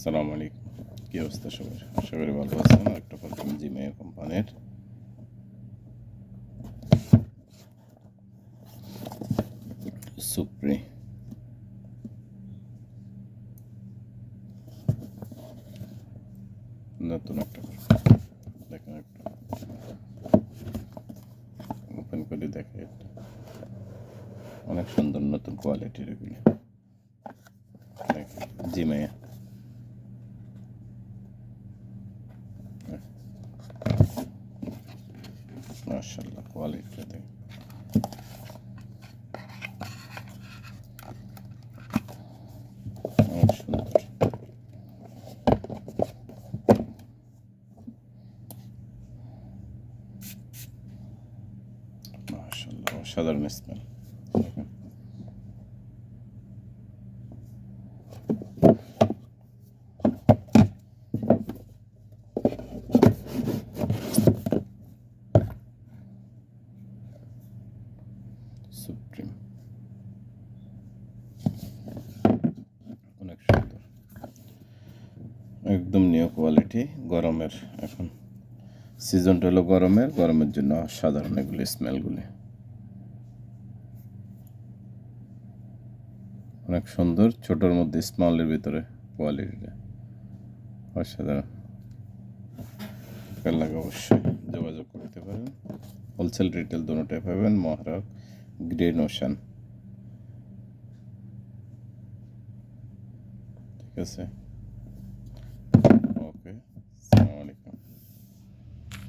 আসসালামু আলাইকুম। কী অবস্থা সবার? আশা করি ভালো আছেন। একটা পারফিউম জিমেয়া কোম্পানির সুপ্রি নতুন একটা দেখেন, একটা ওপেন করে দেখে, এটা অনেক সুন্দর নতুন কোয়ালিটির এগুলি। দেখেন জিমেয়া, মাশাআল্লাহ কোয়ালিটিটা দেখেন। অনেক সুন্দর, মাশাআল্লাহ অসাধারণ স্মেল। দেখেন সুপ্রিম, অনেক সুন্দর, একদম নিউ কোয়ালিটি। গরমের এখন সিজনটা হলো গরমের জন্য সাধারণ এগুলি স্মেলগুলি অনেক সুন্দর। ছোটোর মধ্যে স্মলের ভিতরে কোয়ালিটিটা অসাধারণ। লাগে অবশ্যই যোগাযোগ করতে পারেন। হোলসেল রিটেল দুটোটাই পাবেন। মহারাগ, গ্রিন ওশান, ঠিক আছে।